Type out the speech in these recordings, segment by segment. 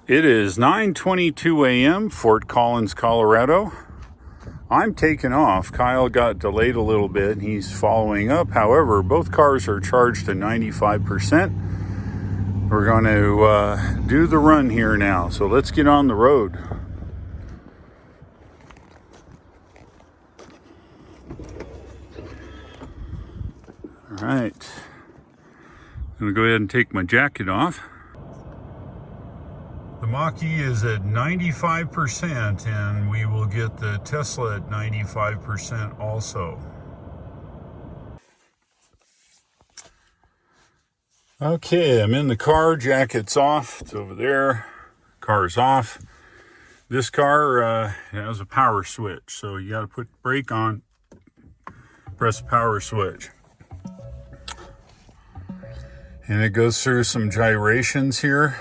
It is 9:22 a.m. Fort Collins, Colorado. I'm taking off. Kyle got delayed a little bit and he's following up. However, both cars are charged to 95%. We're going to do the run here now. So let's get on the road. All right. I'm going to go ahead and take my jacket off. The Mach is at 95% and we will get the Tesla at 95% also. Okay, I'm in the car, jacket's off, it's over there, car's off. This car has a power switch, so you got to put the brake on, press the power switch. And it goes through some gyrations here.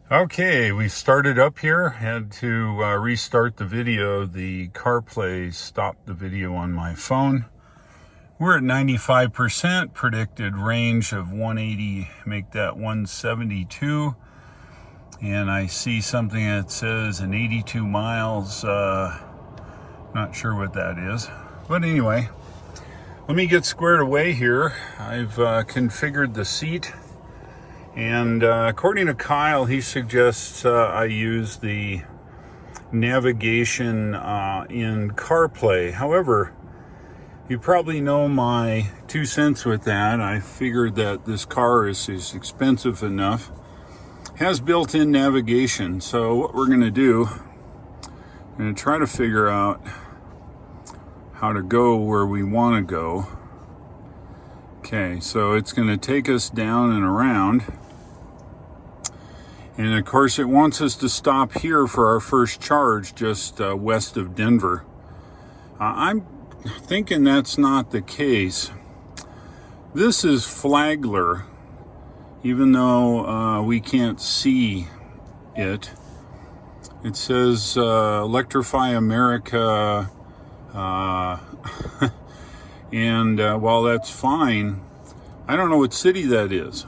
Okay, we started up here, had to restart the video. The Carplay stopped the video on my phone. We're at 95%, predicted range of 180, make that 172. And I see something that says an 82 miles, not sure what that is. But anyway, let me get squared away here. I've configured the seat. And according to Kyle, he suggests I use the navigation in Carplay. However, you probably know my 2 cents with that. I figured that this car is expensive enough, has built-in navigation. So what we're going to do, I'm going to try to figure out how to go where we want to go. Okay, so it's going to take us down and around. And of course, it wants us to stop here for our first charge just west of Denver. I'm thinking that's not the case. This is Flagler, even though we can't see it. It says Electrify America, and while that's fine, I don't know what city that is.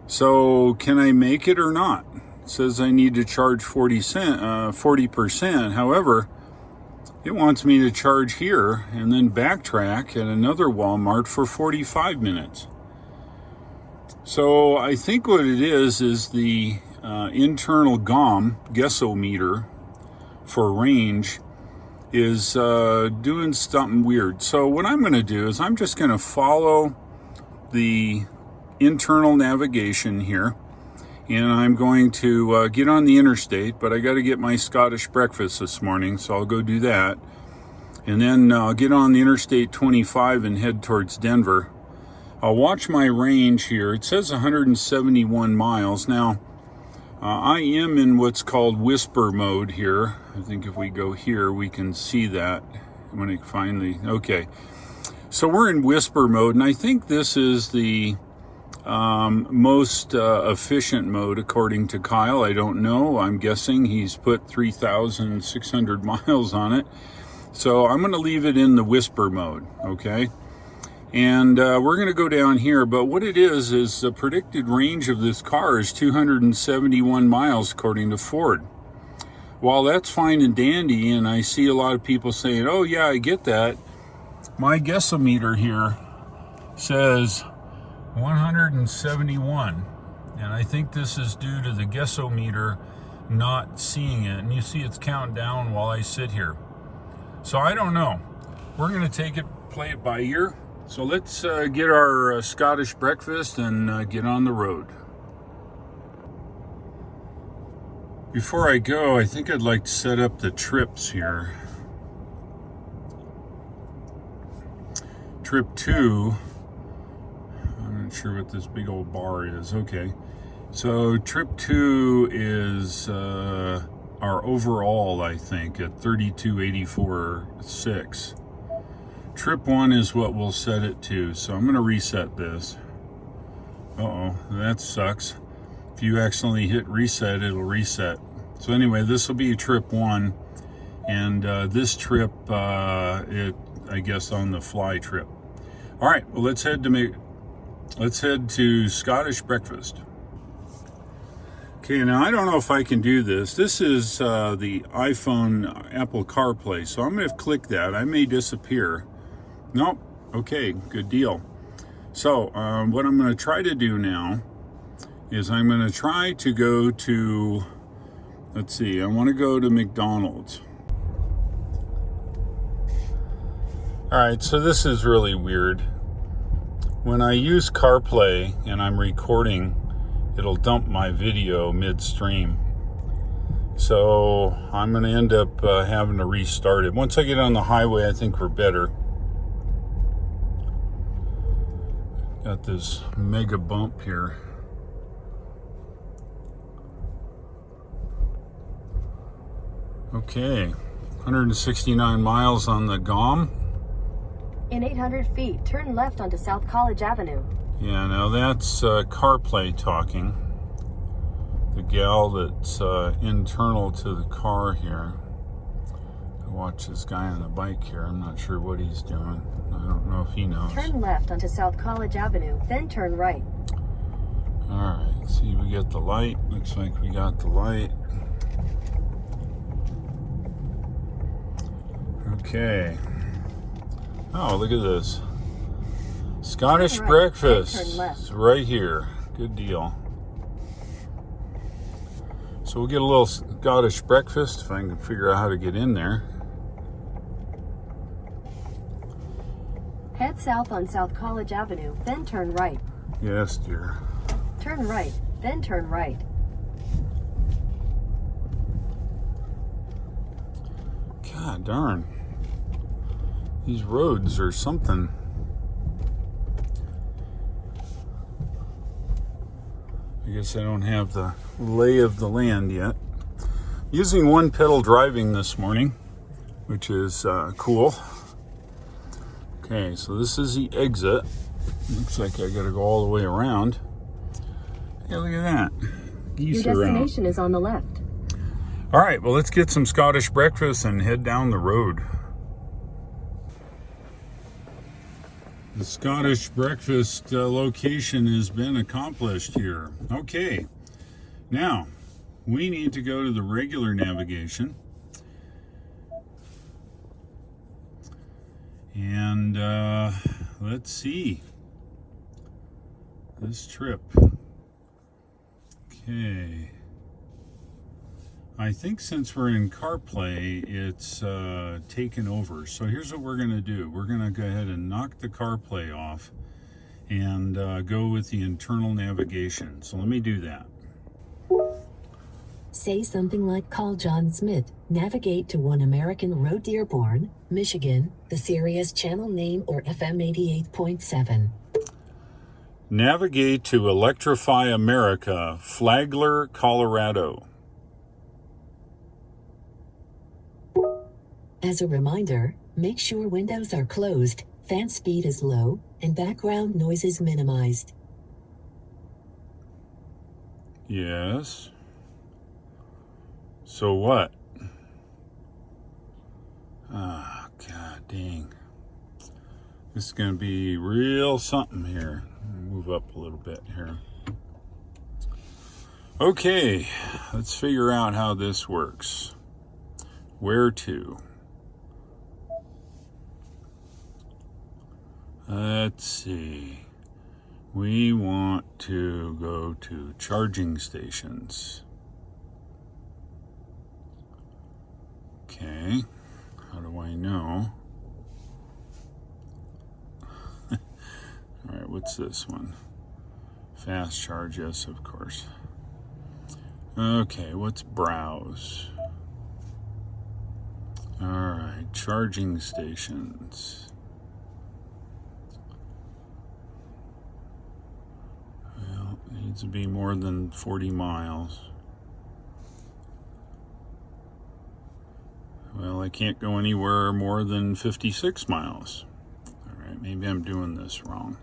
So can I make it or not? It says I need to charge 40%. However, it wants me to charge here and then backtrack at another Walmart for 45 minutes. So I think what it is the internal guessometer for range is doing something weird. So what I'm going to do is I'm just going to follow the internal navigation here, and I'm going to get on the interstate, but I got to get my Scottish breakfast this morning, so I'll go do that, and then I'll get on the Interstate 25 and head towards Denver. I'll watch my range here. It says 171 miles. Now, I am in what's called whisper mode here. I think if we go here, we can see that when it finally, okay. So we're in whisper mode, and I think this is the most efficient mode according to Kyle. I don't know. I'm guessing he's put 3,600 miles on it. So I'm going to leave it in the whisper mode, okay? And we're going to go down here, but what it is the predicted range of this car is 271 miles according to Ford. While that's fine and dandy, and I see a lot of people saying, oh yeah, I get that, my guessometer here says 171, and I think this is due to the guessometer not seeing it, and you see it's counting down while I sit here. So I don't know. We're going to play it by ear. So let's get our Scottish breakfast and get on the road. Before I go, I think I'd like to set up the trips here. Trip 2. I'm not sure what this big old bar is. Okay, so trip 2 is our overall, I think, at 3284.6. Trip 1 is what we'll set it to. So I'm going to reset this. Uh-oh, that sucks. If you accidentally hit reset, it'll reset. So anyway, this will be trip 1, and this trip, I guess on the fly trip. All right, well, let's head to Scottish breakfast. Okay, now I don't know if I can do this. This is the iPhone Apple CarPlay, so I'm going to click that. I may disappear. Nope. Okay, good deal. So what I'm going to try to do now is I'm going to try to go to, let's see, I want to go to McDonald's. All right, so this is really weird. When I use CarPlay and I'm recording, it'll dump my video midstream. So I'm going to end up having to restart it. Once I get on the highway, I think we're better. Got this mega bump here. Okay, 169 miles on the GOM. In 800 feet, turn left onto South College Avenue. Yeah, now that's CarPlay talking. The gal that's internal to the car here. I watch this guy on the bike here. I'm not sure what he's doing. I don't know if he knows. Turn left onto South College Avenue, then turn right. All right, see, we get the light. Looks like we got the light. Okay. Oh, look at this. Scottish breakfast. It's right here. Good deal. So we'll get a little Scottish breakfast if I can figure out how to get in there. Head south on South College Avenue, then turn right. Yes, dear. Turn right, then turn right. God darn. These roads are something. I guess I don't have the lay of the land yet. Using one pedal driving this morning, which is cool. Okay, so this is the exit. Looks like I gotta go all the way around. Hey, look at that. Geese Your around. destination is on the left. All right, well, let's get some Scottish breakfast and head down the road. The Scottish breakfast location has been accomplished here. Okay, now we need to go to the regular navigation. And let's see this trip. Okay. I think since we're in CarPlay, it's taken over. So here's what we're going to do. We're going to go ahead and knock the CarPlay off and go with the internal navigation. So let me do that. Say something like, call John Smith, navigate to One American Road, Dearborn, Michigan, the Sirius channel name or FM 88.7. Navigate to Electrify America, Flagler, Colorado. As a reminder, make sure windows are closed, fan speed is low, and background noise is minimized. Yes. So what? Ah, God dang. This is going to be real something here. Move up a little bit here. Okay, let's figure out how this works. Where to? Let's see. We want to go to charging stations. Okay. How do I know? All right, what's this one? Fast charge, yes, of course. Okay, what's browse? All right, charging stations. Well, it needs to be more than 40 miles. Well, I can't go anywhere more than 56 miles. All right, maybe I'm doing this wrong.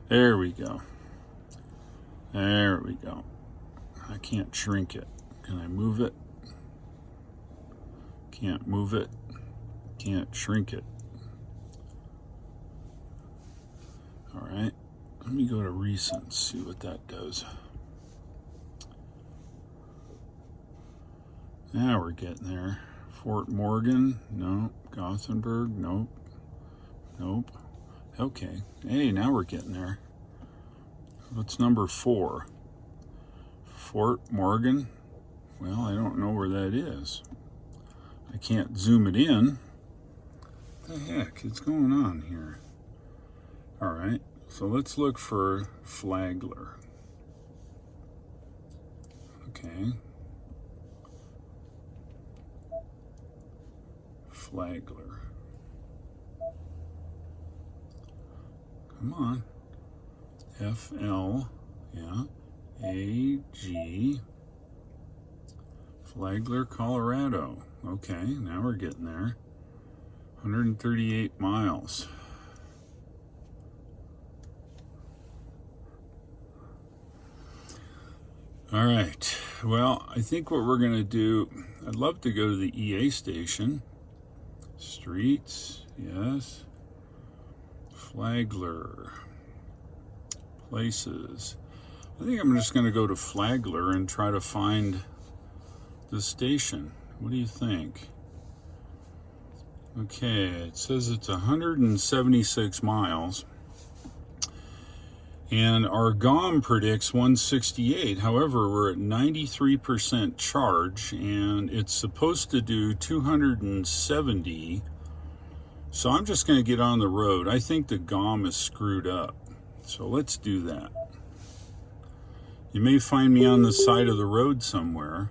There we go. There we go. I can't shrink it. Can I move it? Can't move it. Can't shrink it. All right. Let me go to recent, see what that does. Now we're getting there. Fort Morgan, nope. Gothenburg, nope. Nope. Okay. Hey, now we're getting there. What's number 4? Fort Morgan? Well, I don't know where that is. I can't zoom it in. What the heck is going on here? All right, so let's look for Flagler. Okay. Flagler. Come on. FL, yeah, AG, Flagler, Colorado. Okay, now we're getting there. 138 miles. All right, well, I think what we're gonna do, I'd love to go to the EA station. Streets, yes. Flagler. Places. I think I'm just going to go to Flagler and try to find the station. What do you think? Okay, it says it's 176 miles. And our GOM predicts 168. However, we're at 93% charge and it's supposed to do 270. So I'm just going to get on the road. I think the GOM is screwed up. So let's do that. You may find me on the side of the road somewhere.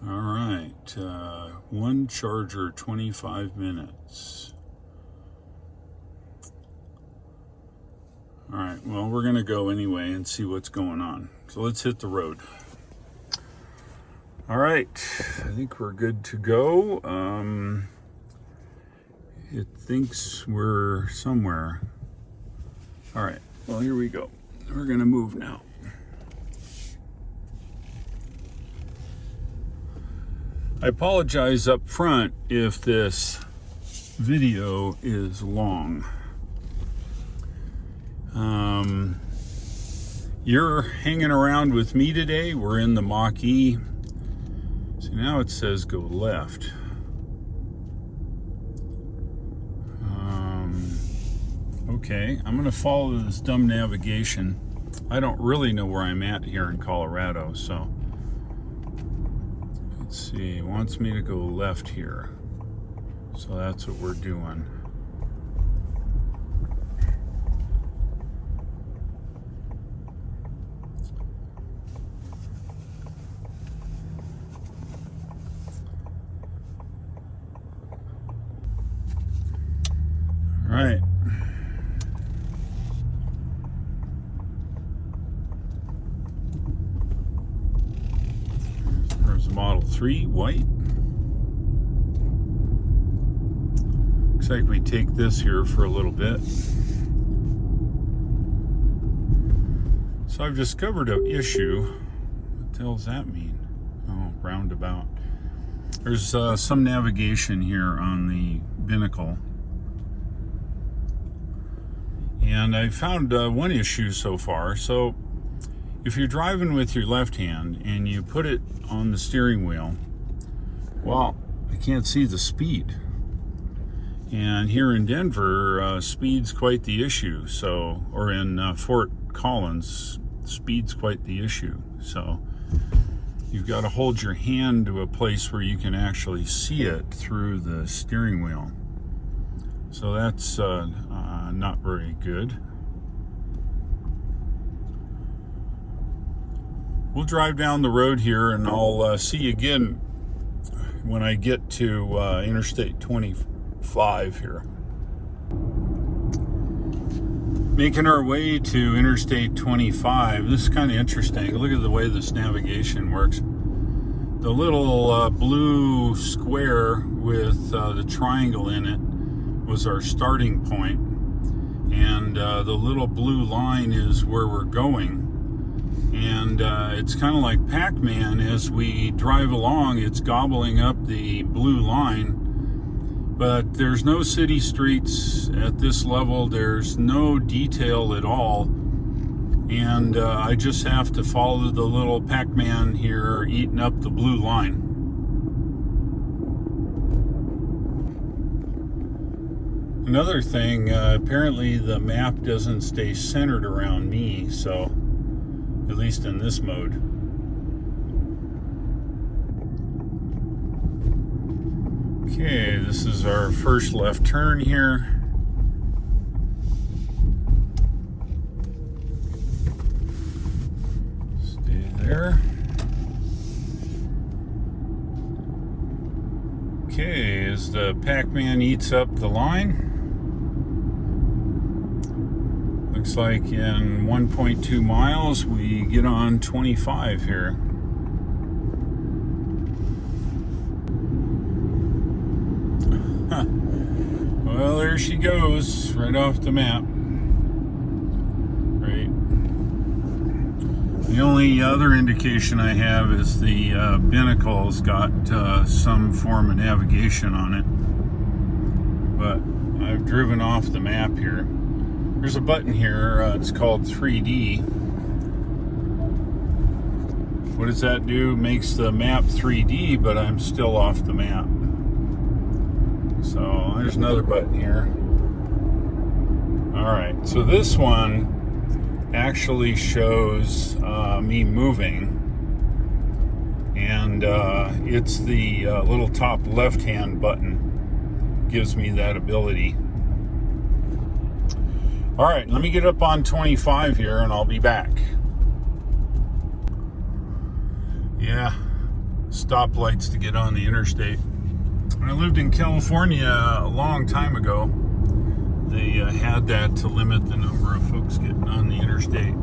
All right, one charger, 25 minutes. All right, well, we're gonna go anyway and see what's going on. So let's hit the road. All right, I think we're good to go. It thinks we're somewhere. All right, well, here we go. We're gonna move now. I apologize up front if this video is long. You're hanging around with me today. We're in the Mach E. So now it says go left. Okay, I'm gonna follow this dumb navigation. I don't really know where I'm at here in Colorado, so let's see, it wants me to go left here. So that's what we're doing. All right. There's a Model 3, white. Looks like we take this here for a little bit. So I've discovered an issue. What the hell does that mean? Oh, roundabout. There's some navigation here on the binnacle. And I found one issue so far. So if you're driving with your left hand and you put it on the steering wheel, well, I can't see the speed. And here in Denver, speed's quite the issue. So, or in Fort Collins, speed's quite the issue. So you've got to hold your hand to a place where you can actually see it through the steering wheel. So that's not very good. We'll drive down the road here and I'll see you again when I get to Interstate 25 here. Making our way to Interstate 25. This is kind of interesting. Look at the way this navigation works. The little blue square with the triangle in it was our starting point, and the little blue line is where we're going. And it's kind of like Pac-Man. As we drive along, it's gobbling up the blue line, but there's no city streets at this level. There's no detail at all, And I just have to follow the little Pac-Man here eating up the blue line. Another thing, apparently the map doesn't stay centered around me, so at least in this mode. Okay, this is our first left turn here. Stay there. Okay, as the Pac-Man eats up the line. Looks like in 1.2 miles we get on 25 here. Huh. Well, there she goes, right off the map. Right. The only other indication I have is the binnacle's got some form of navigation on it. But I've driven off the map here. There's a button here, it's called 3D. What does that do? Makes the map 3D, but I'm still off the map. So there's another button here. Alright, so this one actually shows me moving. And it's the little top left-hand button. Gives me that ability. All right, let me get up on 25 here and I'll be back. Yeah, stoplights to get on the interstate. When I lived in California a long time ago, they had that to limit the number of folks getting on the interstate.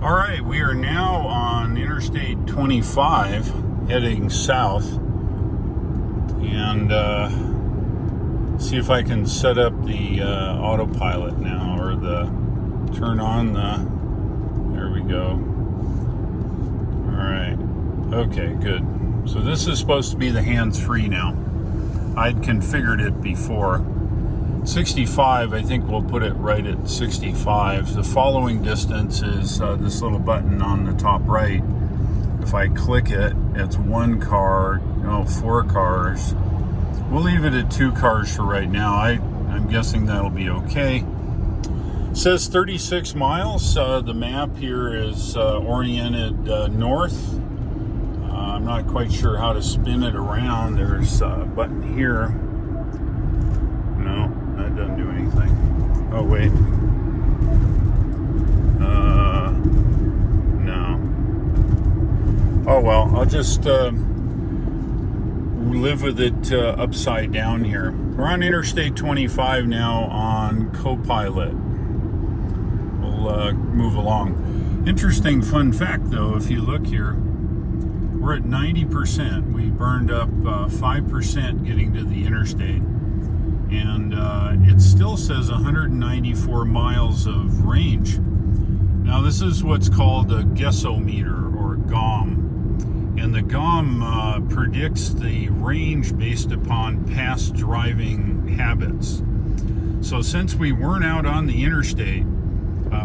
All right, we are now on Interstate 25, heading south. And see if I can set up the autopilot now, or turn on the, there we go. All right, okay, good. So this is supposed to be the hands-free now. I'd configured it before. 65, I think we'll put it right at 65. The following distance is this little button on the top right. If I click it, it's 1 car, no, 4 cars. We'll leave it at 2 cars for right now. I'm guessing that'll be okay. It says 36 miles. The map here is oriented north. I'm not quite sure how to spin it around. There's a button here. No, that doesn't do anything. Oh, wait. No. Oh, well, I'll just live with it upside down here. We're on Interstate 25 now on Copilot. We'll move along. Interesting fun fact, though, if you look here, we're at 90%. We burned up 5% getting to the interstate. And it still says 194 miles of range. Now, this is what's called a guessometer, or GOM. And the GOM predicts the range based upon past driving habits. So since we weren't out on the interstate,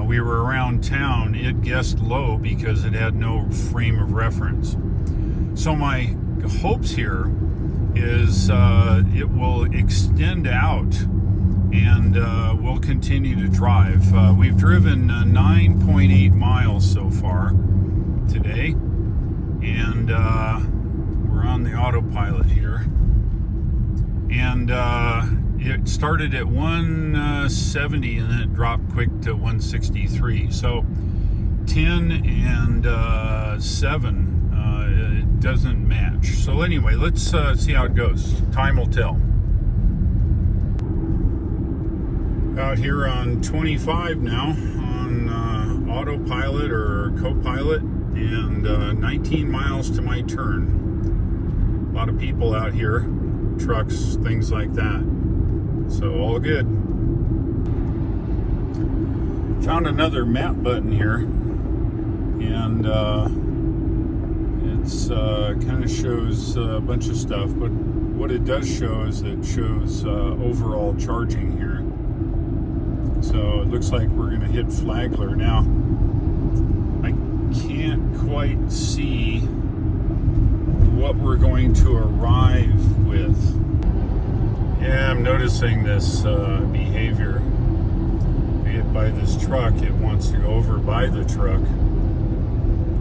we were around town, it guessed low because it had no frame of reference. So my hopes here is it will extend out and we'll continue to drive. We've driven 9.8 miles so far today. And we're on the autopilot here. And it started at 170 and then it dropped quick to 163. So 10 and 7, it doesn't match. So anyway, let's see how it goes. Time will tell. Out here on 25 now on autopilot or copilot. And 19 miles to my turn. A lot of people out here, trucks, things like that. So all good. Found another map button here, and it's kind of shows a bunch of stuff. But what it does show is it shows overall charging here. So it looks like we're going to hit Flagler now. I can't quite see what we're going to arrive with. Yeah, I'm noticing this behavior. We hit by this truck, it wants to go over by the truck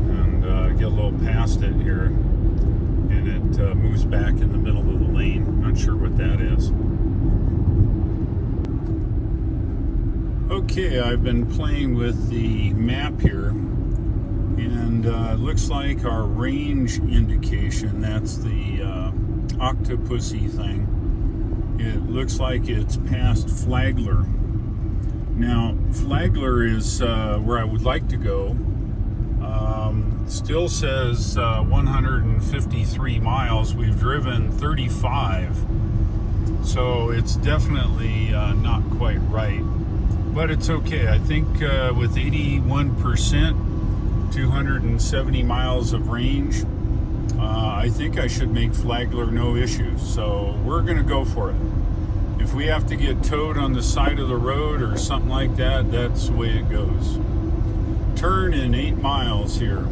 and get a little past it here, and it moves back in the middle of the lane. Not sure what that is. Okay, I've been playing with the map here, and it looks like our range indication, that's the octopusy thing, it looks like it's past Flagler. Now, Flagler is where I would like to go. Still says 153 miles. We've driven 35. So it's definitely not quite right. But it's okay. I think with 81%, 270 miles of range, I think I should make Flagler no issue. So we're going to go for it. If we have to get towed on the side of the road or something like that, that's the way it goes. Turn in 8 miles here.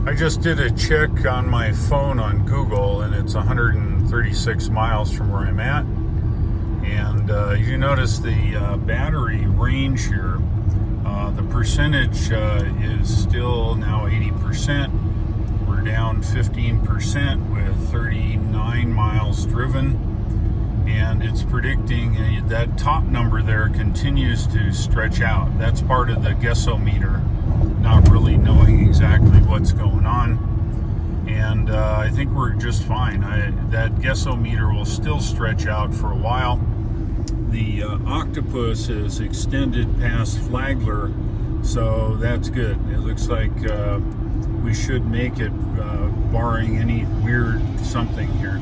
I just did a check on my phone on Google, and it's 136 miles from where I'm at. And you notice the battery range here. The percentage is still now 80%. We're down 15% with 39 miles driven. And it's predicting that top number there continues to stretch out. That's part of the guessometer, not really knowing exactly what's going on. And I think we're just fine. That guessometer will still stretch out for a while. The octopus is extended past Flagler, so that's good. It looks like we should make it, barring any weird something here.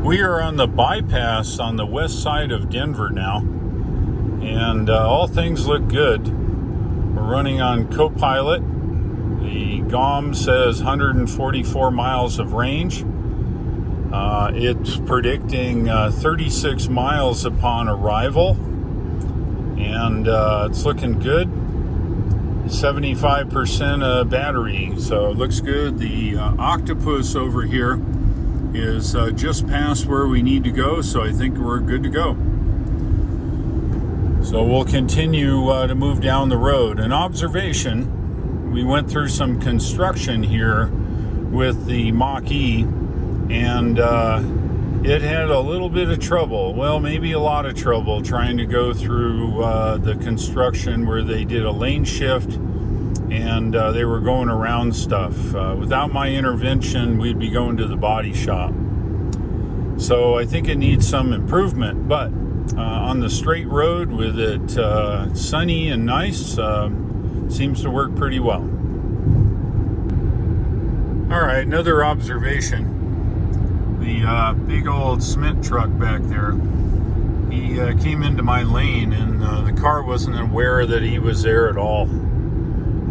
We are on the bypass on the west side of Denver now, and all things look good. We're running on Copilot. The GOM says 144 miles of range. It's predicting 36 miles upon arrival, and it's looking good. 75% battery, so it looks good. The octopus over here is just past where we need to go, so I think we're good to go. So we'll continue to move down the road. An observation, we went through some construction here with the Mach E, and it had a little bit of trouble, well, maybe a lot of trouble, trying to go through the construction where they did a lane shift, and they were going around stuff. Without my intervention, we'd be going to the body shop. So I think it needs some improvement, but on the straight road with it sunny and nice, seems to work pretty well. All right, another observation. The big old cement truck back there, he came into my lane, and the car wasn't aware that he was there at all.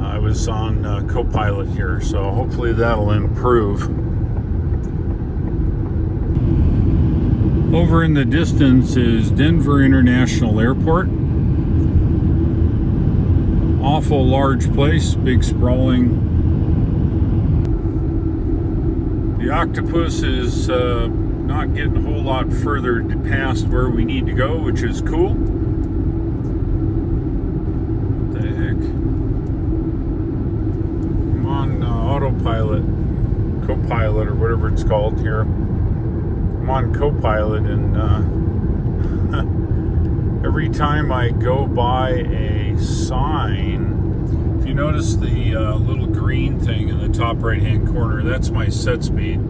I was on Copilot here, so hopefully that'll improve. Over in the distance is Denver International Airport. Awful large place, big sprawling. The octopus is not getting a whole lot further past where we need to go, which is cool. What the heck? I'm on autopilot, Copilot, or whatever it's called here. I'm on Copilot, and every time I go by a sign, if you notice the little green thing in the top right hand corner, that's my set speed.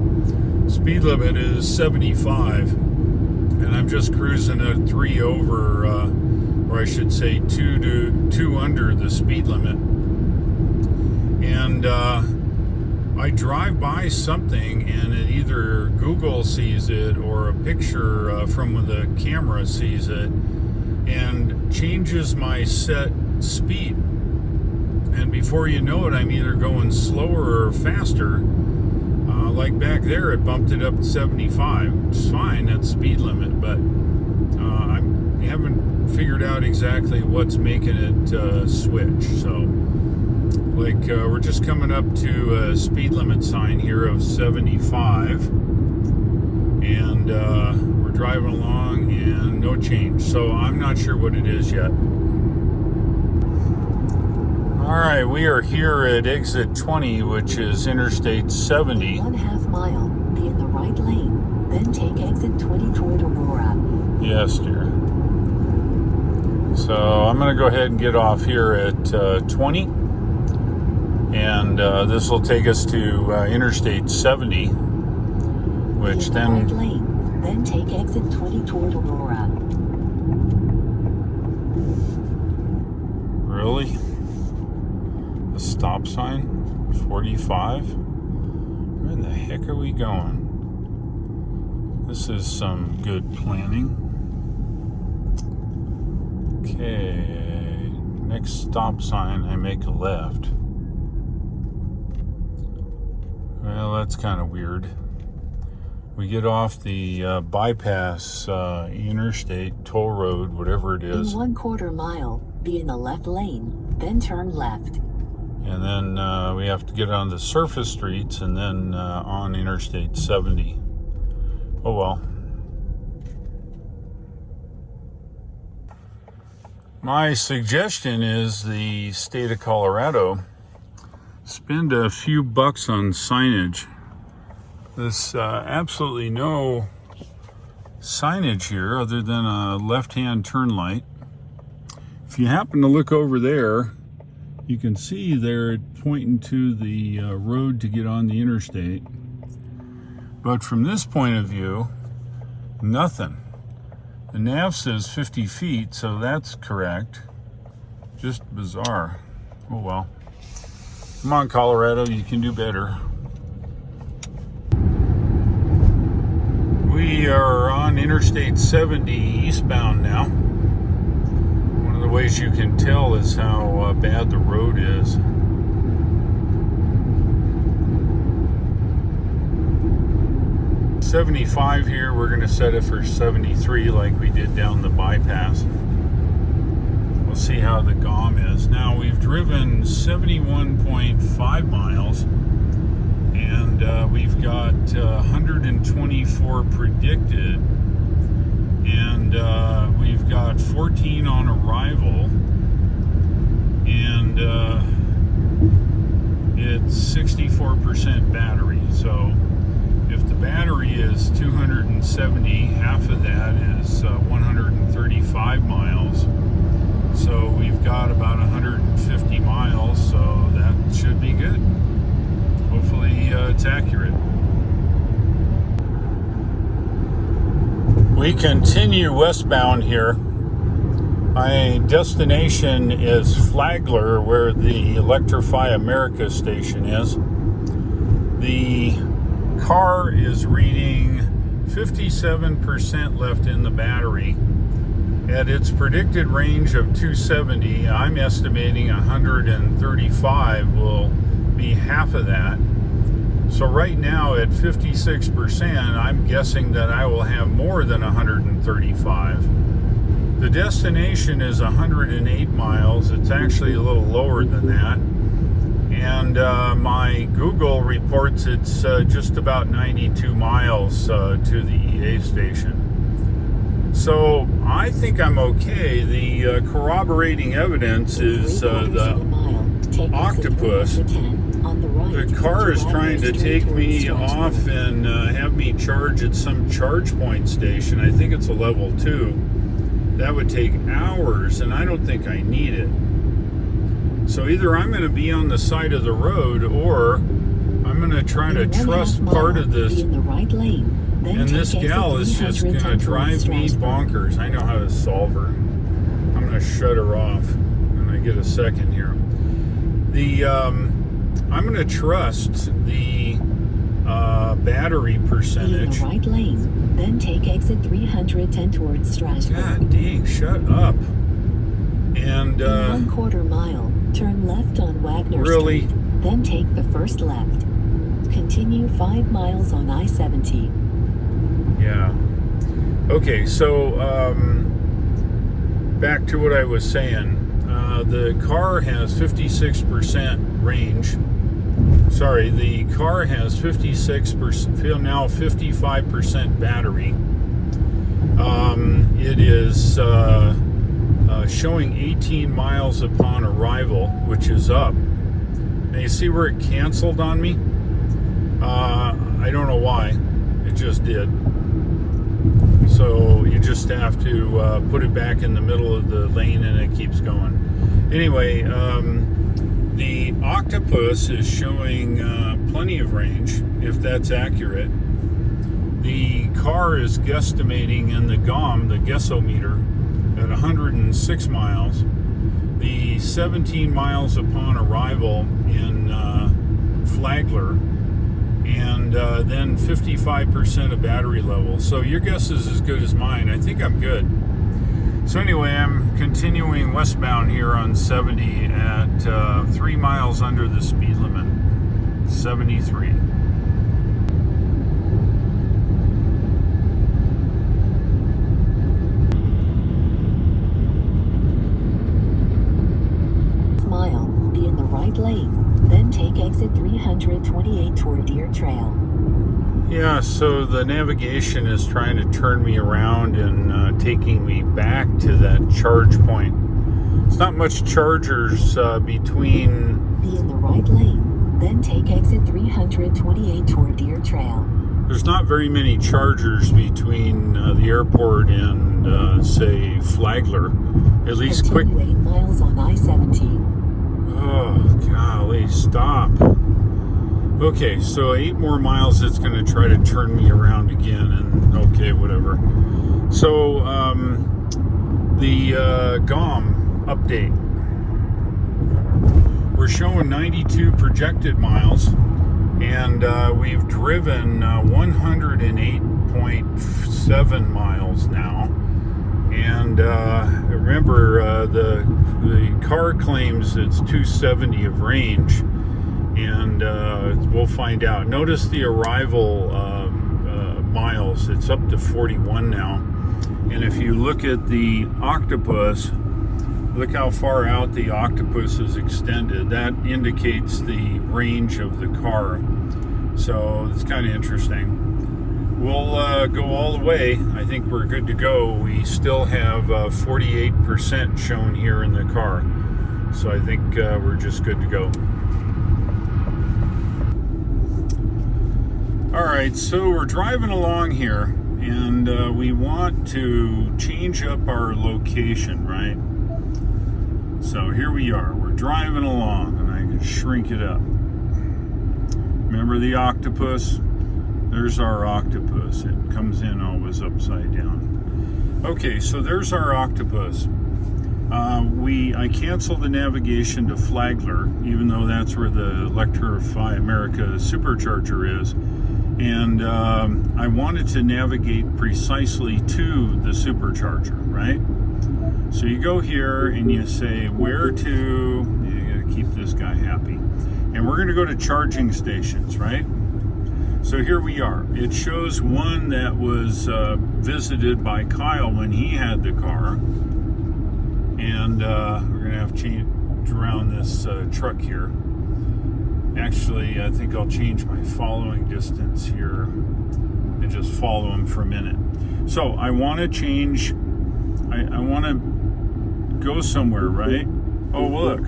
Speed limit is 75, and I'm just cruising at 3 over, or I should say 2 under the speed limit. And I drive by something, and it either Google sees it or a picture from the camera sees it and changes my set speed. And before you know it, I'm either going slower or faster. Like back there, it bumped it up to 75. It's fine, that's speed limit, but I haven't figured out exactly what's making it switch. So, like, we're just coming up to a speed limit sign here of 75, and we're driving along and no change. So I'm not sure what it is yet. All right, we are here at exit 20, which is Interstate 70. 1/2 mile, be in the right lane, then take exit 20 toward Aurora. Yes, dear. So I'm going to go ahead and get off here at 20. And this will take us to Interstate 70, which in the right lane, then take exit 20 toward Aurora. Really? A stop sign? 45? Where the heck are we going? This is some good planning. Okay, next stop sign, I make a left. Well, that's kind of weird. We get off the bypass interstate, toll road, whatever it is. In 1/4 mile, be in the left lane, then turn left. And then we have to get on the surface streets and then on Interstate 70. Oh well. My suggestion is the state of Colorado spend a few bucks on signage. There's absolutely no signage here other than a left-hand turn light. If you happen to look over there, you can see they're pointing to the road to get on the interstate. But from this point of view, nothing. The nav says 50 feet, so that's correct. Just bizarre. Oh well. Come on, Colorado, you can do better. We are on Interstate 70 eastbound now. One of the ways you can tell is how bad the road is. .75 here, we're going to set it for 73 like we did down the bypass. We'll see how the GOM is. Now we've driven 71.5 miles and we've got 124 predicted, and we've got 14 on arrival, and it's 64% battery. So if the battery is 270, half of that is 135 miles. So we've got about 150 miles, so that should be good. Hopefully it's accurate. We continue westbound here. My destination is Flagler, where the Electrify America station is. The car is reading 57% left in the battery. At its predicted range of 270, I'm estimating 135 will be half of that. So right now at 56%, I'm guessing that I will have more than 135. The destination is 108 miles. It's actually a little lower than that. And my Google reports it's just about 92 miles to the EA station. So I think I'm okay. The corroborating evidence is the octopus. The car is trying to take me off and have me charge at some charge point station. I think it's a level 2. That would take hours, and I don't think I need it. So either I'm going to be on the side of the road, or I'm going to try to trust part of this. And this gal is just going to drive me bonkers. I know how to solve her. I'm going to shut her off when I get a second here. I'm going to trust the battery percentage. In the right lane, then take exit 310 towards Strasburg. God dang, shut up. And in 1/4 mile, turn left on Wagner really? Street, then take the first left. Continue 5 miles on I-70. Yeah. Okay, so back to what I was saying. The car has 56% range. Sorry, the car has 56%, now 55% battery. It is showing 18 miles upon arrival, which is up. Now you see where it canceled on me? I don't know why. It just did. So you just have to put it back in the middle of the lane and it keeps going. Anyway, the Octopus is showing plenty of range, if that's accurate. The car is guesstimating in the GOM, the guessometer, at 106 miles. The 17 miles upon arrival in Flagler, and then 55% of battery level. So your guess is as good as mine. I think I'm good. So anyway, I'm continuing westbound here on 70 at 3 miles under the speed limit, 73. Mile, be in the right lane, then take exit 328 toward Deer Trail. Yeah, so the navigation is trying to turn me around and taking me back to that charge point. It's not much chargers between... Be in the right lane, then take exit 328 toward Deer Trail. There's not very many chargers between the airport and, say, Flagler. At least quick... Continue 8 miles on I-70. Oh, golly, stop. Okay, so 8 more miles, it's going to try to turn me around again, and okay, whatever. So, the GOM update. We're showing 92 projected miles, and we've driven 108.7 miles now. And remember, the car claims it's 270 of range, and we'll find out. Notice the arrival miles, it's up to 41 now. And if you look at the Octopus, look how far out the Octopus is extended. That indicates the range of the car. So it's kind of interesting. We'll go all the way. I think we're good to go. We still have 48% shown here in the car. So I think we're just good to go. All right, so we're driving along here, and we want to change up our location, right? So here we are. We're driving along, and I can shrink it up. Remember the Octopus? There's our Octopus. It comes in always upside down. Okay, so there's our Octopus. I canceled the navigation to Flagler, even though that's where the Electrify America Supercharger is. And I wanted to navigate precisely to the supercharger, right? So you go here and you say where to, you gotta keep this guy happy. And we're gonna go to charging stations, right? So here we are. It shows one that was visited by Kyle when he had the car. And we're gonna have to change around this truck here. Actually, I think I'll change my following distance here and just follow him for a minute. So I want to change, I want to go somewhere, right? Oh, look,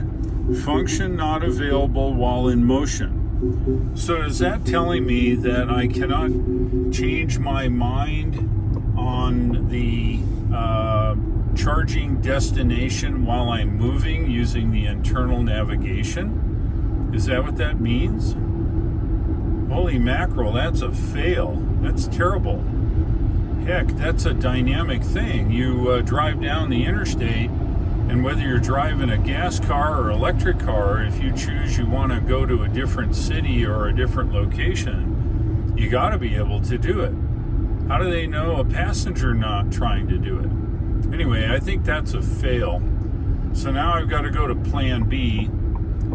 function not available while in motion. So is that telling me that I cannot change my mind on the charging destination while I'm moving using the internal navigation? Is that what that means? Holy mackerel, that's a fail. That's terrible. Heck, that's a dynamic thing. You drive down the interstate, and whether you're driving a gas car or electric car, if you choose you want to go to a different city or a different location, you got to be able to do it. How do they know a passenger not trying to do it? Anyway, I think that's a fail. So now I've got to go to plan B.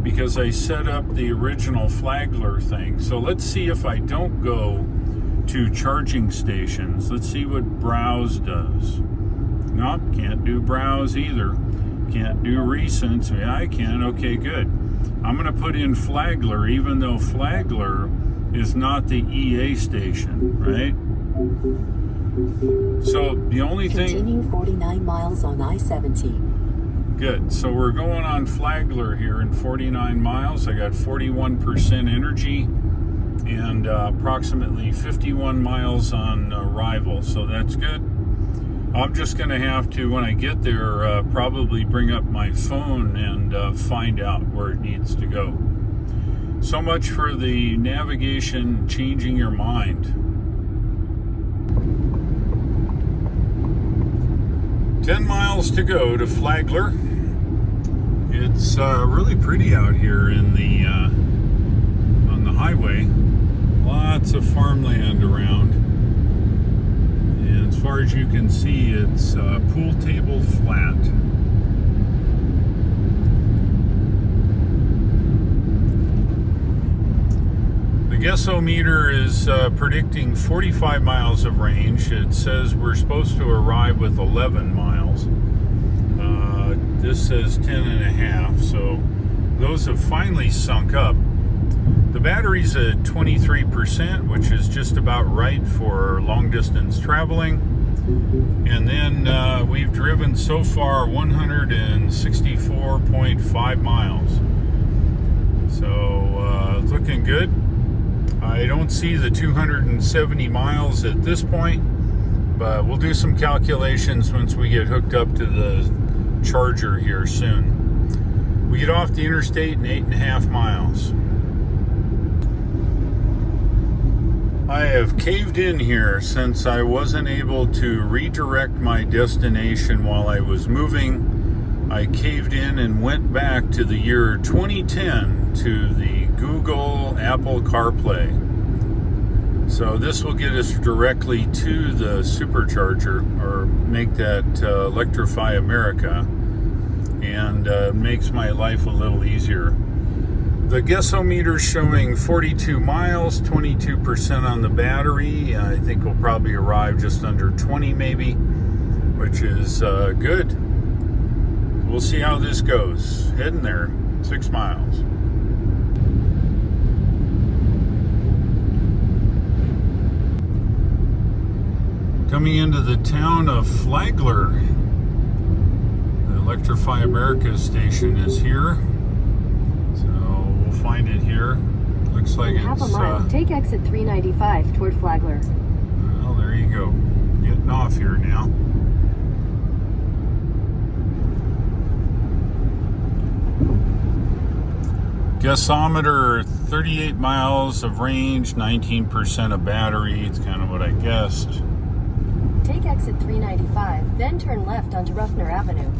because I set up the original Flagler thing. So let's see if I don't go to charging stations. Let's see what browse does. Nope, can't do browse either. Can't do recents. Yeah, I can. Okay, good. I'm going to put in Flagler, even though Flagler is not the EA station, right? So the only thing... Continue 49 miles on I-70. Good. So we're going on Flagler here in 49 miles. I got 41% energy and approximately 51 miles on arrival. So that's good. I'm just going to have to, when I get there, probably bring up my phone and find out where it needs to go. So much for the navigation changing your mind. 10 miles to go to Flagler. It's really pretty out here in the on the highway. Lots of farmland around. And as far as you can see, it's pool table flat. The guessometer is predicting 45 miles of range. It says we're supposed to arrive with 11 miles. This says 10 and a half, so those have finally sunk up. The battery's at 23%, which is just about right for long distance traveling. And then we've driven so far 164.5 miles. So it's looking good. I don't see the 270 miles at this point, but we'll do some calculations once we get hooked up to the charger here soon. We get off the interstate in 8.5 miles. I have caved in here since I wasn't able to redirect my destination while I was moving. I caved in and went back to the year 2010 to the Google Apple Carplay. So this will get us directly to the supercharger, or make that electrify America, and makes my life a little easier. The guessometer showing 42 miles, 22% on the battery. I think we'll probably arrive just under 20 maybe, which is good. We'll see how this goes. Heading there, 6 miles. Coming into the town of Flagler. The Electrify America station is here. So we'll find it here. Looks like it's... Half a mile. Take exit 395 toward Flagler. Well, there you go. Getting off here now. Guessometer, 38 miles of range, 19% of battery. It's kind of what I guessed. Take exit 395, then turn left onto Ruffner Avenue.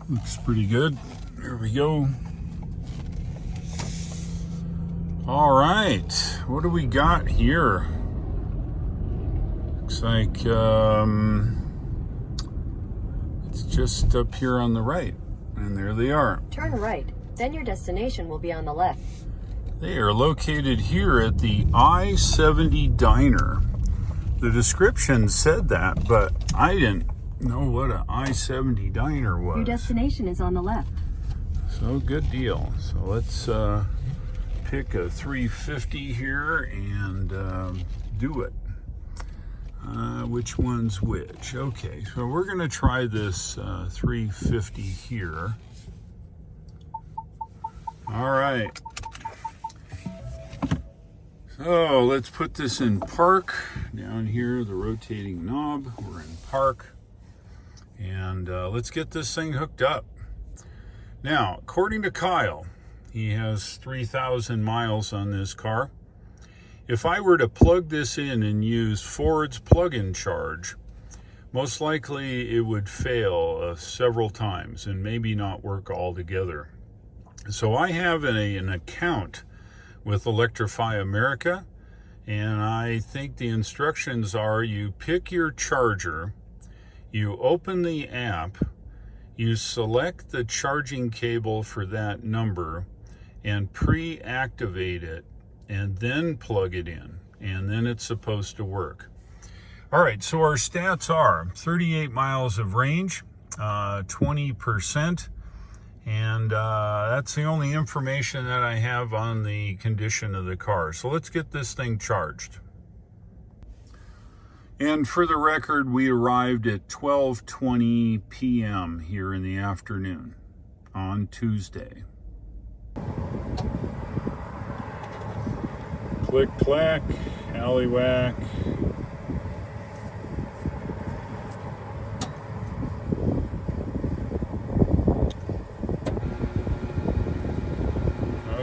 Looks pretty good. Here we go. All right, what do we got here? Looks like it's just up here on the right, and there they are. Turn right, then your destination will be on the left. They are located here at the I-70 Diner. The description said that, but I didn't know what an I-70 Diner was. Your destination is on the left. So good deal. So let's pick a 350 here and do it. Which one's which? Okay, so we're going to try this 350 here. All right. So let's put this in park. Down here, the rotating knob. We're in park. And let's get this thing hooked up. Now, according to Kyle, he has 3,000 miles on this car. If I were to plug this in and use Ford's plug-in charge, most likely it would fail several times and maybe not work altogether. So I have an account with Electrify America, and I think the instructions are you pick your charger, You open the app, you select the charging cable for that number and pre-activate it, and then plug it in, and then it's supposed to work. All right, so our stats are 38 miles of range, 20%, and that's the only information that I have on the condition of the car. So let's get this thing charged. And for the record, we arrived at 12:20 p.m. here in the afternoon on Tuesday. Click, clack, alley-whack.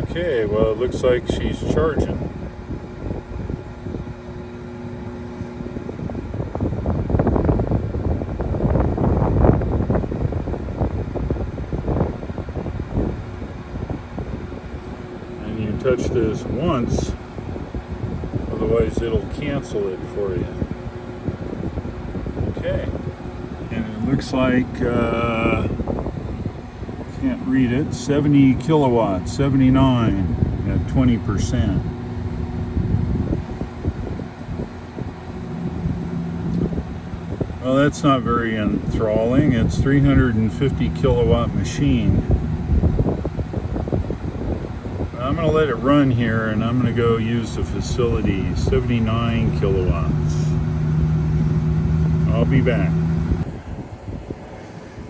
Okay, well, it looks like she's charging. And you touch this once, otherwise it'll cancel it for you. Okay, and it looks like can't read it, 70 kilowatts, 79 at 20%. Well, that's not very enthralling. It's 350 kilowatt machine. I'm going to let it run here, and I'm going to go use the facility. 79 kilowatts. I'll be back.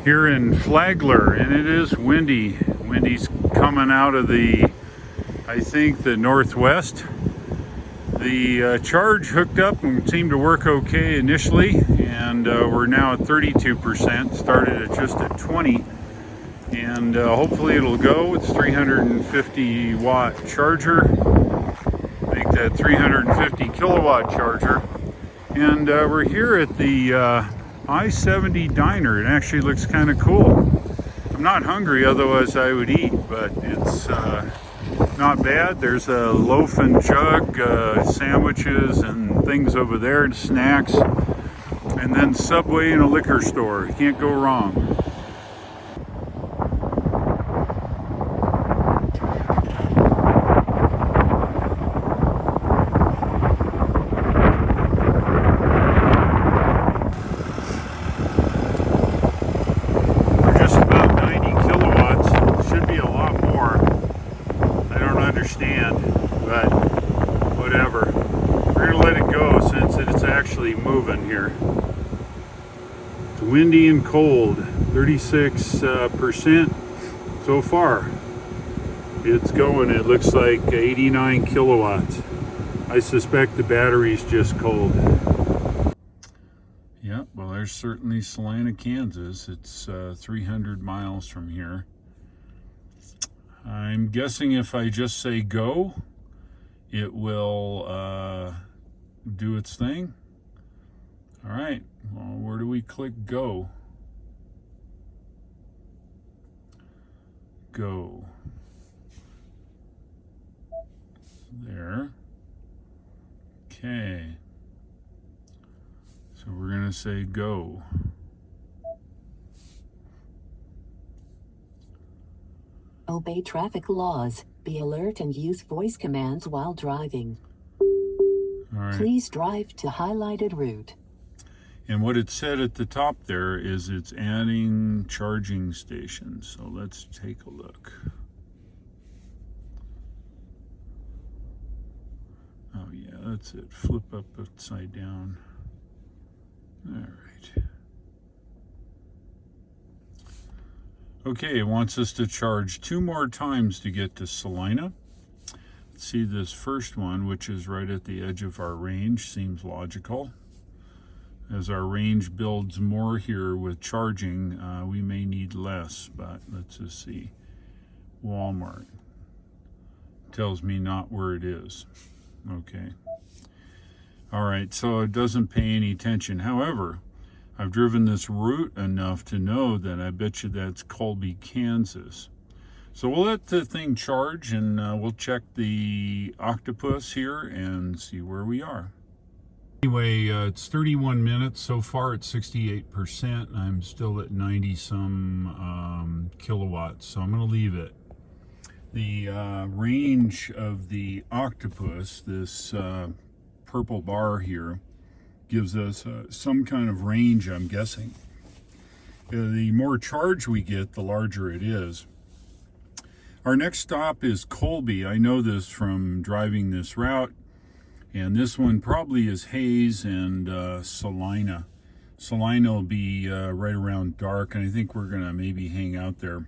Here in Flagler, and it is windy. Windy's coming out of the, I think, the northwest. The charge hooked up and seemed to work okay initially, and we're now at 32%, started at just at 20, and hopefully it'll go. It's 350 watt charger, make that 350 kilowatt charger, and we're here at the I-70 diner. It actually looks kind of cool. I'm not hungry, otherwise I would eat, but it's not bad. There's a loaf and jug, sandwiches and things over there, and snacks, and then Subway and a liquor store. You can't go wrong. But whatever, we're gonna let it go since it's actually moving here. It's windy and cold, 36% so far. It's going, it looks like 89 kilowatts. I suspect the battery's just cold. Yep, well, there's certainly Salina, Kansas. It's 300 miles from here. I'm guessing if I just say go, it will do its thing. All right, well, where do we click go? Go. There. Okay. So we're going to say go. Obey traffic laws, be alert, and use voice commands while driving. All right. Please drive to highlighted route. And what it said at the top there is it's adding charging stations. So let's take a look. Oh yeah, that's it. Flip up upside down. All right. Okay, it wants us to charge 2 more times to get to Salina. Let's see this first one, which is right at the edge of our range, seems logical. As our range builds more here with charging, we may need less, but let's just see. Walmart tells me not where it is. Okay. All right, so it doesn't pay any attention. However, I've driven this route enough to know that I bet you that's Colby, Kansas. So we'll let the thing charge, and we'll check the octopus here and see where we are. Anyway, it's 31 minutes so far at 68%. I'm still at 90 some kilowatts, so I'm going to leave it. The range of the octopus, this purple bar here, gives us some kind of range, I'm guessing. The more charge we get, the larger it is. Our next stop is Colby. I know this from driving this route. And this one probably is Hayes and Salina. Salina will be right around dark, and I think we're going to maybe hang out there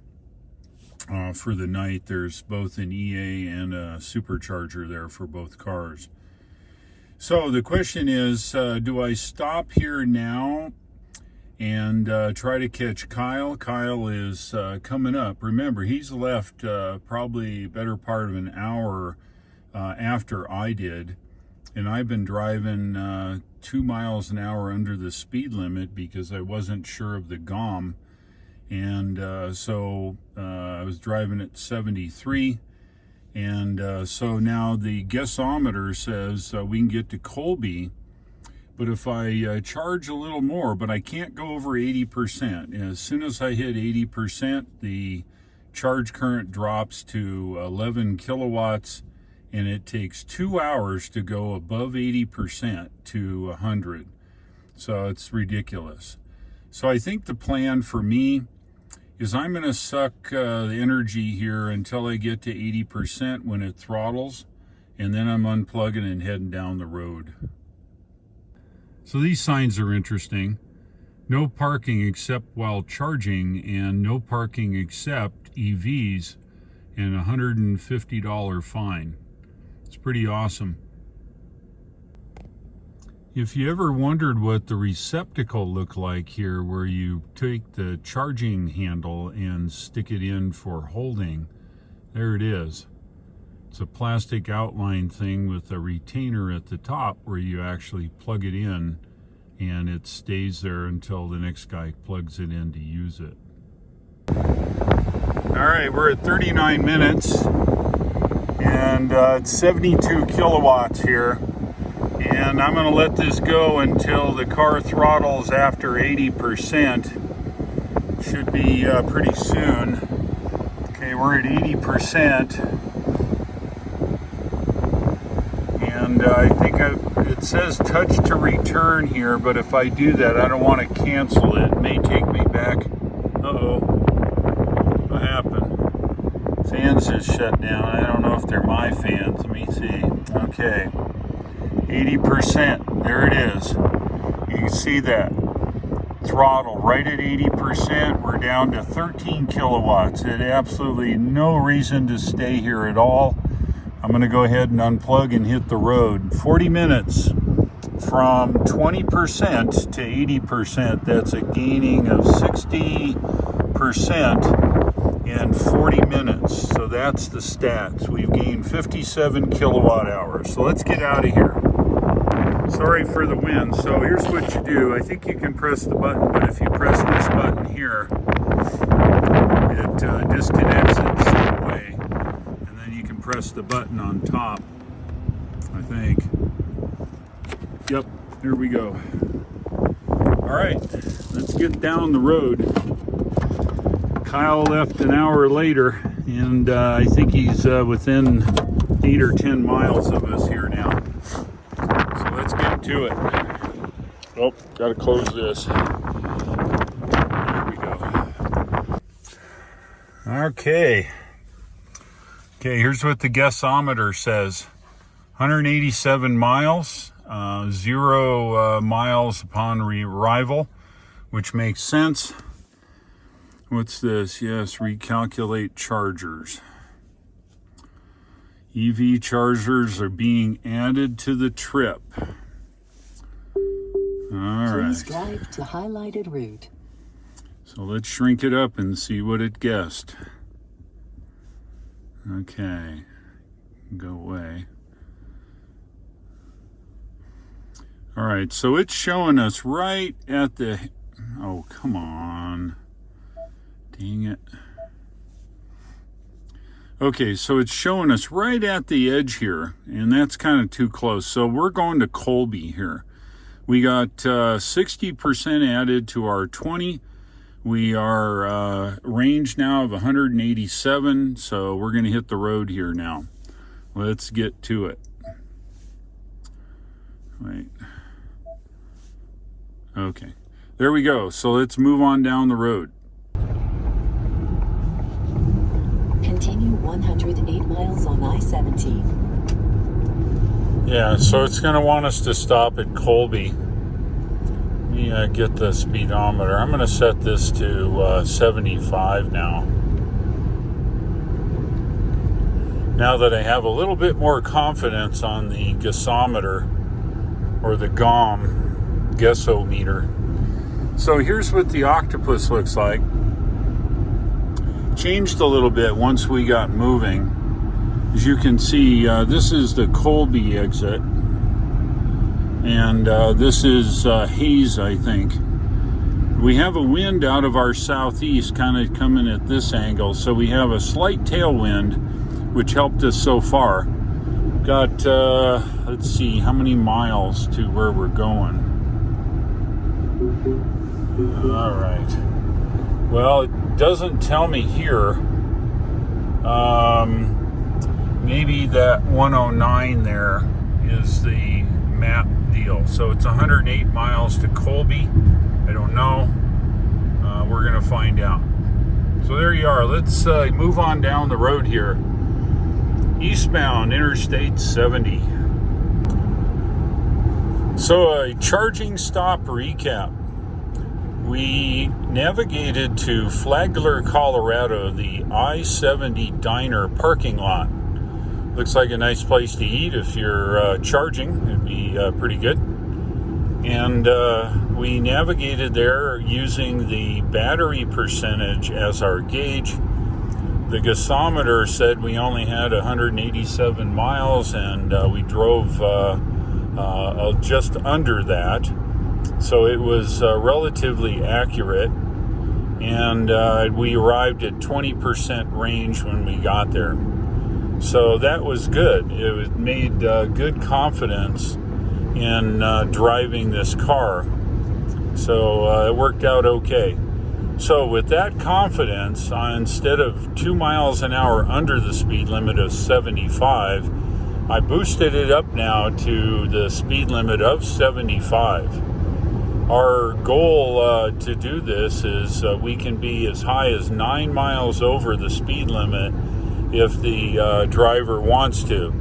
for the night. There's both an EA and a supercharger there for both cars. So the question is, do I stop here now and try to catch Kyle? Kyle is coming up. Remember, he's left probably better part of an hour after I did. And I've been driving 2 miles an hour under the speed limit because I wasn't sure of the GOM. And so I was driving at 73. And so now the guessometer says we can get to Colby. But if I charge a little more, but I can't go over 80%. As soon as I hit 80%, the charge current drops to 11 kilowatts. And it takes 2 hours to go above 80% to 100. So it's ridiculous. So I think the plan for me is I'm going to suck the energy here until I get to 80% when it throttles, and then I'm unplugging and heading down the road. So these signs are interesting. No parking except while charging, and no parking except EVs, and a $150 fine. It's pretty awesome. If you ever wondered what the receptacle looked like here, where you take the charging handle and stick it in for holding, there it is. It's a plastic outline thing with a retainer at the top where you actually plug it in, and it stays there until the next guy plugs it in to use it. All right, we're at 39 minutes. And it's 72 kilowatts here, and I'm going to let this go until the car throttles after 80%. Should be pretty soon. Okay, we're at 80%, and I think it says touch to return here, but if I do that, I don't want to cancel it. It may take me back. Uh-oh. What happened? Fans just shut down. I don't know if they're my fans. Let me see. Okay. 80%. There it is. You can see that. Throttle right at 80%. We're down to 13 kilowatts. It absolutely no reason to stay here at all. I'm going to go ahead and unplug and hit the road. 40 minutes from 20% to 80%. That's a gaining of 60% in 40 minutes. So that's the stats. We've gained 57 kilowatt hours. So let's get out of here. Sorry for the wind. So here's what you do. I think you can press the button, but if you press this button here, it disconnects it some way. And then you can press the button on top, I think. Yep, here we go. All right, let's get down the road. Kyle left an hour later, and I think he's within 8 or 10 miles of us here now. So let's get to it. Oh, gotta close this. There we go. Okay. Okay, here's what the guessometer says. 187 miles, 0 miles upon arrival, which makes sense. What's this? Yes, recalculate chargers. EV chargers are being added to the trip. All right. Please drive to highlighted route. So let's shrink it up and see what it guessed. Okay. Go away. All right, so it's showing us right at the... Oh, come on. Dang it. Okay, so it's showing us right at the edge here, and that's kind of too close. So we're going to Colby here. We got 60% added to our 20. We are range now of 187, so we're going to hit the road here now. Let's get to it. Wait. Okay. There we go. So let's move on down the road. Continue 108 miles on I-17. Yeah, so it's going to want us to stop at Colby. Let me get the speedometer. I'm going to set this to 75 now. Now that I have a little bit more confidence on the gasometer, or the GOM, meter. So here's what the octopus looks like. Changed a little bit once we got moving. As you can see, this is the Colby exit, and this is Hayes, I think. We have a wind out of our southeast kind of coming at this angle, so we have a slight tailwind, which helped us so far. Got, let's see, how many miles to where we're going. All right. Well, it doesn't tell me here. Maybe that 109 there is the map deal. So it's 108 miles to Colby. I don't know. We're going to find out. So there you are. Let's move on down the road here. Eastbound Interstate 70. So a charging stop recap. We navigated to Flagler, Colorado, the I-70 diner parking lot. Looks like a nice place to eat if you're charging. It'd be pretty good. And we navigated there using the battery percentage as our gauge. The gasometer said we only had 187 miles, and we drove just under that. So it was relatively accurate. And we arrived at 20% range when we got there. So that was good. It made good confidence in driving this car. So it worked out okay. So with that confidence, instead of 2 miles an hour under the speed limit of 75, I boosted it up now to the speed limit of 75. Our goal to do this is we can be as high as 9 miles over the speed limit if the driver wants to.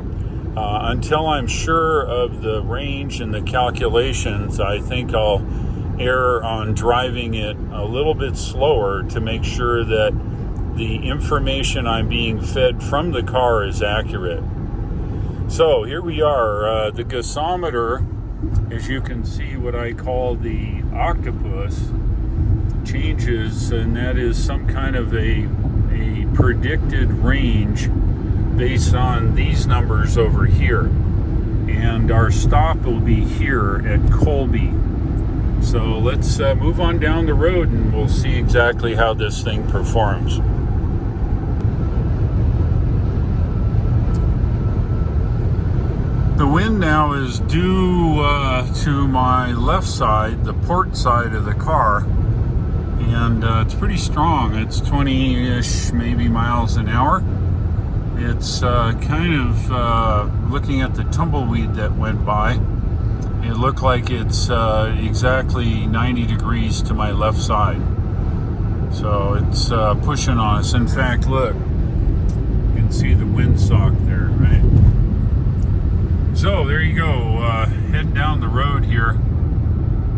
Until I'm sure of the range and the calculations, I think I'll err on driving it a little bit slower to make sure that the information I'm being fed from the car is accurate. So here we are. The gasometer, as you can see, what I call the octopus, changes, and that is some kind of a predicted range based on these numbers over here. And our stop will be here at Colby. So let's move on down the road and we'll see exactly how this thing performs. The wind now is due to my left side, the port side of the car, and it's pretty strong. It's 20-ish maybe miles an hour. It's kind of looking at the tumbleweed that went by. It looked like it's exactly 90 degrees to my left side. So it's pushing on us. In fact, look, you can see the windsock there, right? So there you go, heading down the road here.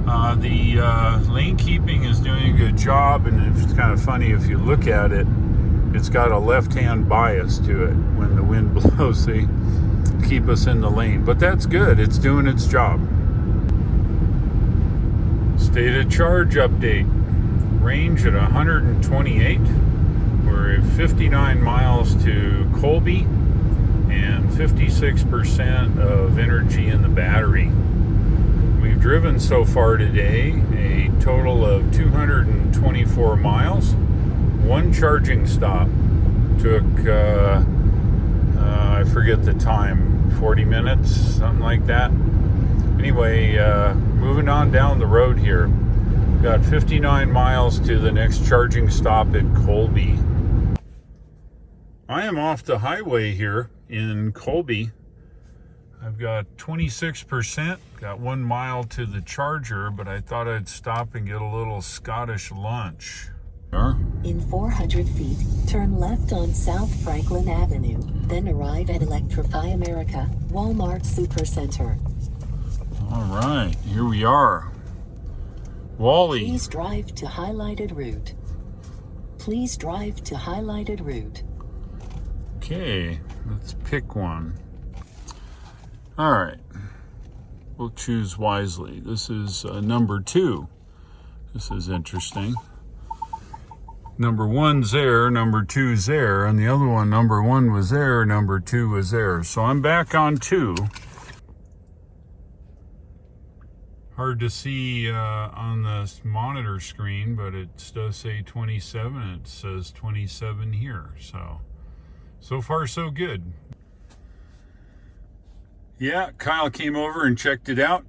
The lane keeping is doing a good job, and it's kind of funny if you look at it, it's got a left-hand bias to it. When the wind blows, they keep us in the lane. But that's good, it's doing its job. State of charge update. Range at 128. We're at 59 miles to Colby, and 56% of energy in the battery. We've driven so far today a total of 224 miles. One charging stop. Took, I forget the time, 40 minutes, something like that. Anyway, moving on down the road here. Got 59 miles to the next charging stop at Colby. I am off the highway here in Colby. I've got 26%, got 1 mile to the charger, but I thought I'd stop and get a little Scottish lunch. In 400 feet, turn left on South Franklin Avenue, then arrive at Electrify America, Walmart Supercenter. All right, here we are. Wally. Please drive to highlighted route. Please drive to highlighted route. Okay, let's pick one. All right, we'll choose wisely. This is number 2. This is interesting. Number 1's there, number 2's there, and the other one, number 1 was there, number 2 was there. So I'm back on 2. Hard to see on the monitor screen, but it does say 27. It says 27 here. So far so good. Yeah, Kyle came over and checked it out.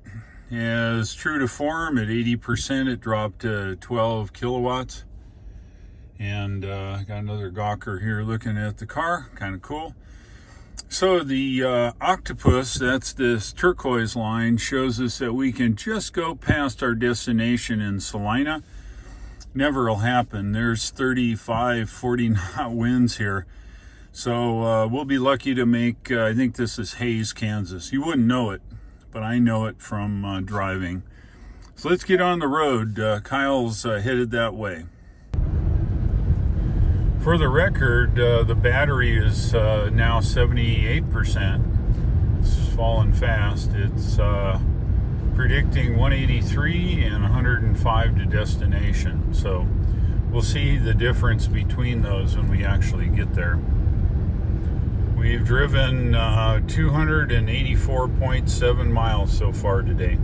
As true to form, at 80% it dropped to 12 kilowatts. And got another gawker here looking at the car, kind of cool. So the octopus, that's this turquoise line, shows us that we can just go past our destination in Salina. Never will happen. There's 35, 40 knot winds here. So we'll be lucky to make, I think this is Hayes, Kansas. You wouldn't know it, but I know it from driving. So let's get on the road. Kyle's headed that way. For the record, the battery is now 78%. It's fallen fast. It's predicting 183 and 105 to destination. So we'll see the difference between those when we actually get there. We've driven 284.7 miles so far today.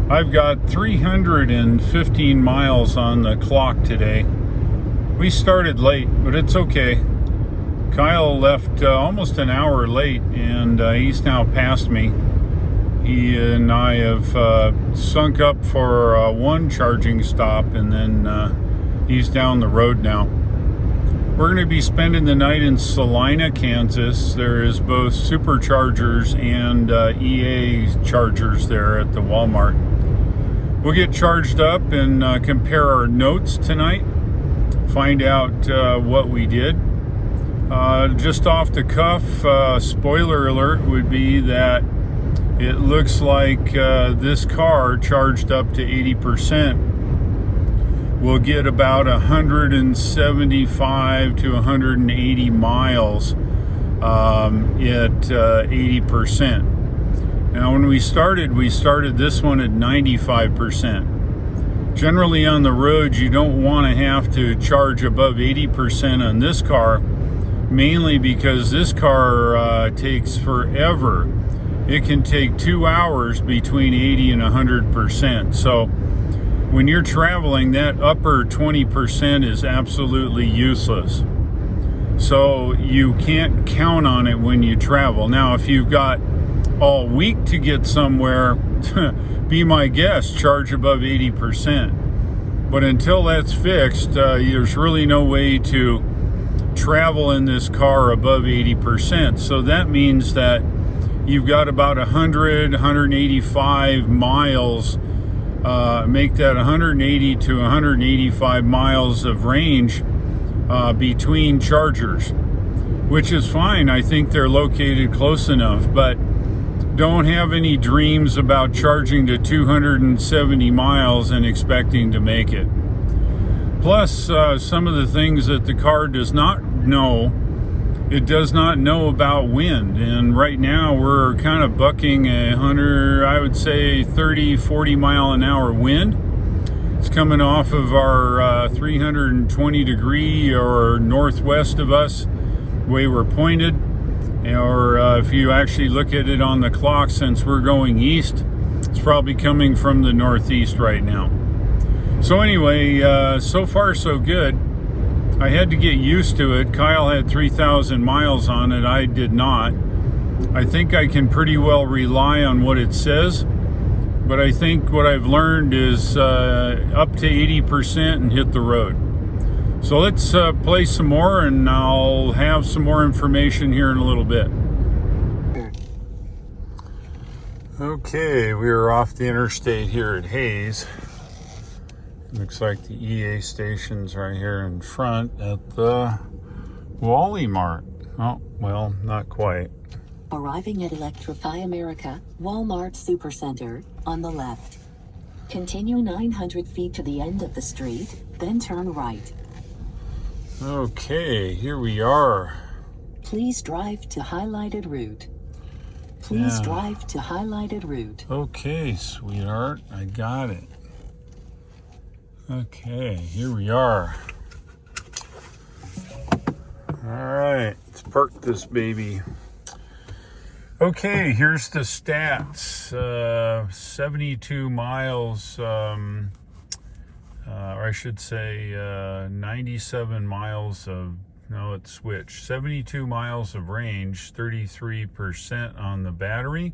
I've got 315 miles on the clock today. We started late, but it's okay. Kyle left almost an hour late, and he's now past me. He and I have sunk up for one charging stop, and then he's down the road now. We're going to be spending the night in Salina, Kansas. There is both superchargers and EA chargers there at the Walmart. We'll get charged up and compare our notes tonight. Find out what we did. Just off the cuff, spoiler alert would be that it looks like this car charged up to 80% will get about 175 to 180 miles at 80%. Now when we started this one at 95%. Generally on the road, you don't want to have to charge above 80% on this car, mainly because this car takes forever. It can take 2 hours between 80 and 100%. So when you're traveling, that upper 20% is absolutely useless. So you can't count on it when you travel. Now, if you've got all week to get somewhere, be my guest, charge above 80%. But until that's fixed, there's really no way to travel in this car above 80%. So that means that you've got about 100, 185 miles, make that 180 to 185 miles of range between chargers, which is fine. I think they're located close enough, but don't have any dreams about charging to 270 miles and expecting to make it. Plus, some of the things that the car does not know, it does not know about wind. And right now we're kind of bucking a 100, I would say 30, 40 mile an hour wind. It's coming off of our 320 degree or northwest of us, the way we're pointed. Or if you actually look at it on the clock, since we're going east, it's probably coming from the northeast right now. So anyway, so far so good. I had to get used to it. Kyle had 3,000 miles on it. I did not. I think I can pretty well rely on what it says, but I think what I've learned is up to 80% and hit the road. So let's play some more, and I'll have some more information here in a little bit. Okay, we are off the interstate here at Hayes. Looks like the EA station's right here in front at the Wally Mart. Oh, well, not quite. Arriving at Electrify America, Walmart Supercenter, on the left. Continue 900 feet to the end of the street, then turn right. Okay, here we are. Please drive to highlighted route. Please drive to highlighted route. Okay, sweetheart, I got it. Okay, here we are. All right, let's park this baby. Okay, here's the stats. 72 miles, or I should say 97 miles of, no, it switched. 72 miles of range, 33% on the battery,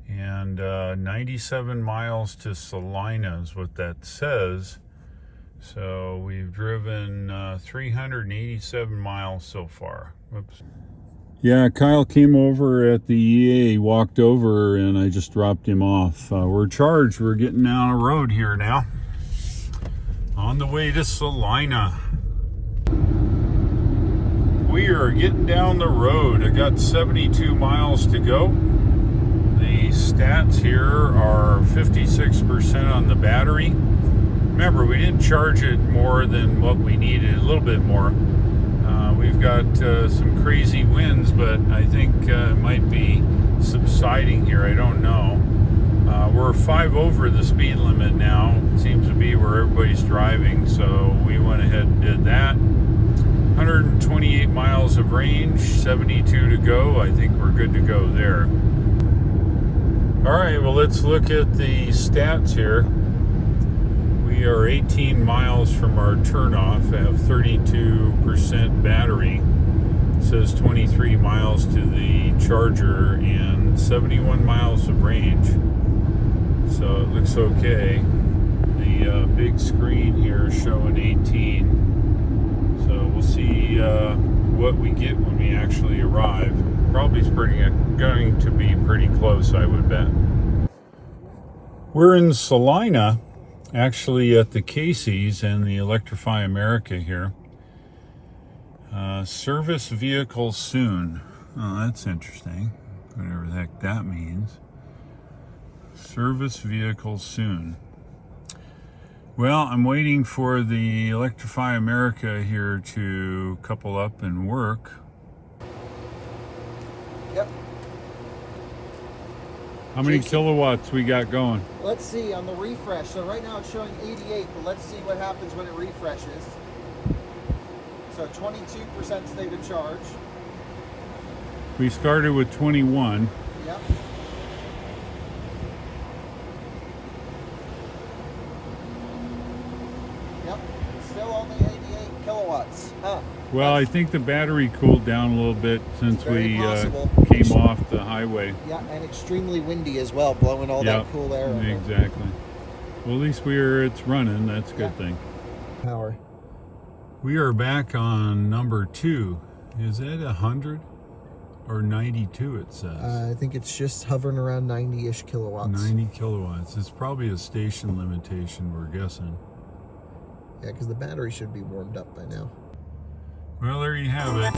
and 97 miles to Salina is what that says. So we've driven 387 miles so far. Whoops. Yeah, Kyle came over at the EA, walked over, and I just dropped him off. We're charged. We're getting down a road here now. On the way to Salina. We are getting down the road. I got 72 miles to go. The stats here are 56% on the battery. Remember, we didn't charge it more than what we needed, a little bit more. We've got some crazy winds, but I think it might be subsiding here. I don't know. We're 5 over the speed limit now. It seems to be where everybody's driving, so we went ahead and did that. 128 miles of range, 72 to go. I think we're good to go there. All right, well, let's look at the stats here. We are 18 miles from our turnoff. I have 32% battery. It says 23 miles to the charger and 71 miles of range. So it looks okay. The big screen here is showing 18. So we'll see what we get when we actually arrive. Probably going to be pretty close, I would bet. We're in Salina, actually at the Casey's and the Electrify America here. Service vehicle soon. Oh, that's interesting. Whatever the heck that means. Service vehicle soon. Well, I'm waiting for the Electrify America here to couple up and work. Yep. How many kilowatts we got going? Let's see on the refresh. So right now it's showing 88, but let's see what happens when it refreshes. So 22% state of charge. We started with 21. Yep. Yep. Still only 88 kilowatts. Huh. Well, I think the battery cooled down a little bit since we came off the highway. Yeah, and extremely windy as well, blowing all that cool air. Exactly. Well, at least it's running. That's a good thing. Power. We are back on number 2. Is it 100 or 92? It says. I think it's just hovering around 90-ish kilowatts. 90 kilowatts. It's probably a station limitation, we're guessing. Yeah, because the battery should be warmed up by now. Well, there you have it.